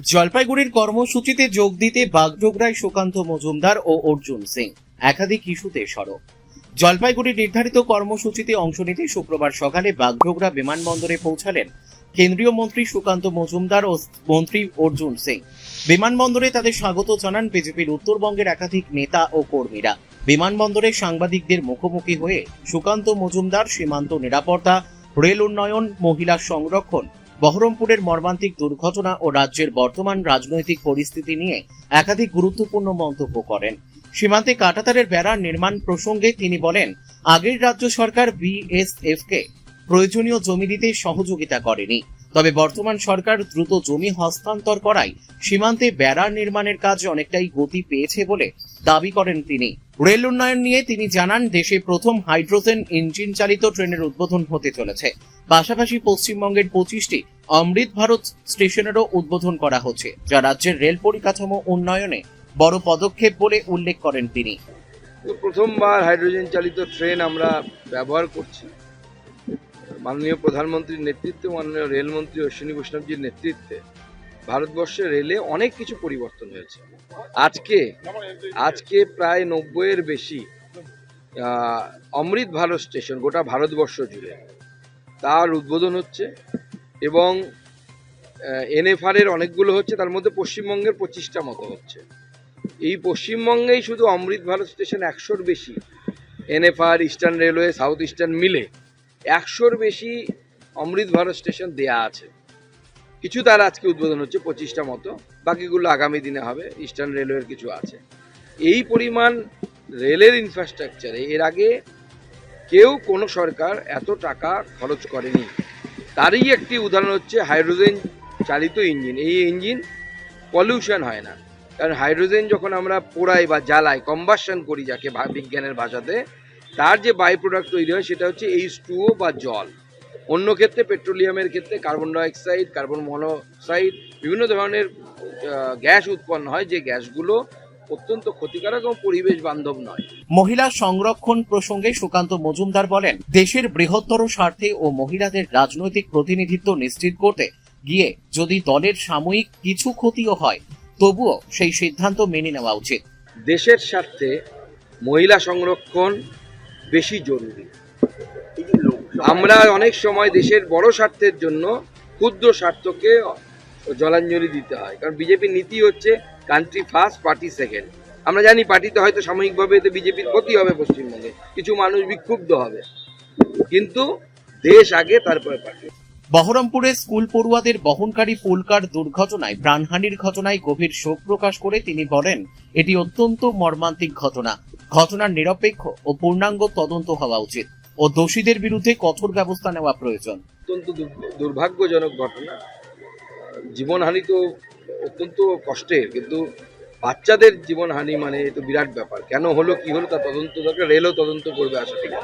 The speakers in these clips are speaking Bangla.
জলপাইগুড়ির কর্মসূচিতে যোগ দিতে বাগডোগরায় সুকান্ত মজুমদার ও অর্জুন সিং একাধিক ইস্যুতে সরব। জলপাইগুড়ির নির্ধারিত কর্মসূচিতে অংশ নিতে শুক্রবার সকালে বাগডোগরা বিমানবন্দরে পৌঁছালেন কেন্দ্রীয় মন্ত্রী সুকান্ত মজুমদার ও মন্ত্রী অর্জুন সিং। বিমানবন্দরে তাদের স্বাগত জানান বিজেপির উত্তরবঙ্গের একাধিক নেতা ও কর্মীরা। বিমানবন্দরে সাংবাদিকদের মুখোমুখি হয়ে সুকান্ত মজুমদার সীমান্ত নিরাপত্তা, রেল উন্নয়ন, মহিলা সংরক্ষণ, বহরমপুরের মর্মান্তিক দুর্ঘটনা ও রাজ্যের বর্তমান রাজনৈতিক পরিস্থিতি নিয়ে একাধিক গুরুত্বপূর্ণ মন্তব্য করেন। সীমান্তে কাঁটাতারের বেড়া নির্মাণ প্রসঙ্গে তিনি বলেন, আগের রাজ্য সরকার বিএসএফকে প্রয়োজনীয় জমি দিতে সহযোগিতা করেনি, তবে বর্তমান সরকার দ্রুত জমি হস্তান্তর করায় সীমান্তে বেড়া নির্মাণের কাজ অনেকটাই গতি পেয়েছে বলে দাবি করেন তিনি। রেল উন্নয়ন নিয়ে তিনি জানান, দেশে প্রথম হাইড্রোজেন ইঞ্জিন চালিত ট্রেনের উদ্বোধন হতে চলেছে। পাশাপাশি পশ্চিমবঙ্গের 25টি অমৃত ভারত স্টেশনেরও উদ্বোধন করা হচ্ছে, যা রাজ্যের রেল পরিকাঠামো উন্নয়নে বড় পদক্ষেপ বলে উল্লেখ করেন তিনি। প্রথমবার হাইড্রোজেন চালিত ট্রেন আমরা ব্যবহার করছি। মাননীয় প্রধানমন্ত্রীর নেতৃত্বে, মাননীয় রেলমন্ত্রী অশ্বিনী বৈষ্ণবজির নেতৃত্বে ভারতবর্ষের রেলে অনেক কিছু পরিবর্তন হয়েছে। আজকে প্রায় 90-এর বেশি অমৃত ভারত স্টেশন গোটা ভারতবর্ষ জুড়ে তার উদ্বোধন হচ্ছে এবং এনএফআর-এর অনেকগুলো হচ্ছে, তার মধ্যে পশ্চিমবঙ্গের 25টা মতো হচ্ছে। এই পশ্চিমবঙ্গেই শুধু অমৃত ভারত স্টেশন 100-র বেশি, NFR, eastern railway, south eastern মিলে 100-র বেশি অমৃত ভারত স্টেশন দেয়া আছে। কিছু তার আজকে উদ্বোধন হচ্ছে, 25টা মতো, বাকিগুলো আগামী দিনে হবে। ইস্টার্ন রেলওয়ের কিছু আছে। এই পরিমাণ রেলের ইনফ্রাস্ট্রাকচারে এর আগে কেউ কোনো সরকার এত টাকা খরচ করেনি। তারই একটি উদাহরণ হচ্ছে হাইড্রোজেন চালিত ইঞ্জিন। এই ইঞ্জিন পলিউশন হয় না, কারণ হাইড্রোজেন যখন আমরা পোড়াই বা জ্বালাই, কম্বাসন করি যাকে বিজ্ঞানের ভাষাতে, তার যে বাই প্রোডাক্ট তৈরি হয় সেটা হচ্ছে H2O বা জল। অন্য ক্ষেত্রে, পেট্রোলিয়ামের ক্ষেত্রে কার্বন ডাইঅক্সাইড, কার্বন মনোক্সাইড, বিভিন্ন ধরনের গ্যাস উৎপন্ন হয়, যে গ্যাসগুলো অত্যন্ত ক্ষতিকারক এবং পরিবেশ বান্ধব নয়। মহিলা সংরক্ষণ প্রসঙ্গে সুকান্ত মজুমদার বলেন, দেশের বৃহত্তর স্বার্থে ও মহিলাদের রাজনৈতিক প্রতিনিধিত্ব নিশ্চিত করতে গিয়ে যদি দলের সাময়িক কিছু ক্ষতিও হয়, তবুও সেই সিদ্ধান্ত মেনে নেওয়া উচিত। দেশের স্বার্থে মহিলা সংরক্ষণ বেশি জরুরি। আমরা অনেক সময় দেশের বড় স্বার্থের জন্য ক্ষুদ্র স্বার্থকে জলাঞ্জলি দিতে হয়, কারণ বিজেপির নীতি হচ্ছে কান্ট্রি ফার্স্ট, পার্টি সেকেন্ড। আমরা জানি পার্টিতে হয়তো সাময়িকভাবে এতে বিজেপির ক্ষতি হবে, পশ্চিমবঙ্গে কিছু মানুষ বিক্ষুব্ধ হবে, কিন্তু দেশ আগে, তারপরে পার্টি। বহরমপুরে স্কুল পড়ুয়াদের বহনকারী পুলকার দুর্ঘটনায় প্রাণহানির ঘটনায় গভীর শোক প্রকাশ করে তিনি বলেন, এটি অত্যন্ত মর্মান্তিক ঘটনা। ঘটনার নিরপেক্ষ ও পূর্ণাঙ্গ তদন্ত হওয়া উচিত ও দোষীদের বিরুদ্ধে কঠোর ব্যবস্থা নেওয়া প্রয়োজন। অত্যন্ত দুর্ভাগ্যজনক ঘটনা। জীবনহানি তো অত্যন্ত কষ্টের, কিন্তু বাচ্চাদের জীবনহানি মানে তো বিরাট ব্যাপার। কেন হলো, কি হলো, তা তদন্ত দরকার। রেলও তদন্ত করবে আশা করি।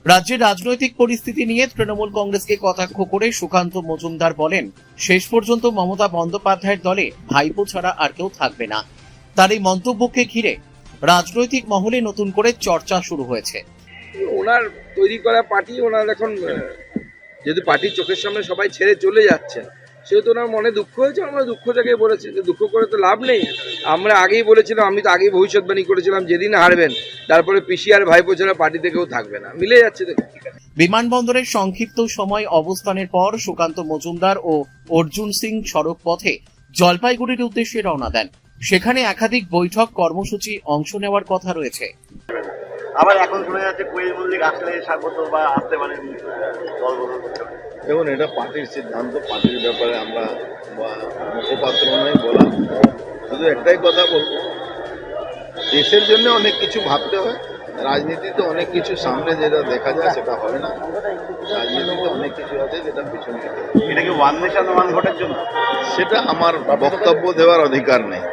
রাজ্যের রাজনৈতিক পরিস্থিতি নিয়ে তৃণমূল কংগ্রেসকে কটাক্ষ করে সুকান্ত মজুমদার বলেন, শেষ পর্যন্ত মমতা বন্দ্যোপাধ্যায়ের দলে ভাইপো ছাড়া আর কেউ থাকবে না। তার এই মন্তব্যকে ঘিরে রাজনৈতিক মহলে নতুন করে চর্চা শুরু হয়েছে। ওনার তৈরি করা পার্টি, ওনার এখন যেহেতু পার্টির চোখের সামনে সবাই ছেড়ে চলে যাচ্ছেন, সেহেতু ওনার মনে দুঃখ হয়েছে। আমরা দুঃখটাকে বলেছি যে দুঃখ করে তো লাভ নেই। আমরা আগেই বলেছিলাম, আমি তো আগেই ভবিষ্যৎবাণী করেছিলাম, যেদিন হারবেন তারপরে পিসি আর ভাইপো ছাড়া পার্টি থেকেও থাকবে না। মিলে যাচ্ছে দেখুন। বিমানবন্দরের সংক্ষিপ্ত সময় অবস্থানের পর সুকান্ত মজুমদার ও অর্জুন সিং সড়ক পথে জলপাইগুড়ির উদ্দেশ্যে রওনা দেন। সেখানে একাধিক বৈঠক কর্মসূচি অংশ নেওয়ার কথা রয়েছে। আবার এখন শোনা যাচ্ছে কোয়েল মল্লিক আসলে স্বাগত বা আসতে পারে। দেখুন, এটা পার্টির সিদ্ধান্ত, পার্টির ব্যাপারে আমরা মুখপাত্র নয় বলা। শুধু একটাই কথা বলবো, দেশের জন্য অনেক কিছু ভাবতে হয়। রাজনীতিতে অনেক কিছু সামনে যেটা দেখা যায় সেটা হয় না, রাজনীতিতে অনেক কিছু আছে যেটা পিছনে। এটা কি ওয়ান নেশন ওয়ান ভোটের জন্য? সেটা আমার বক্তব্য দেওয়ার অধিকার নেই।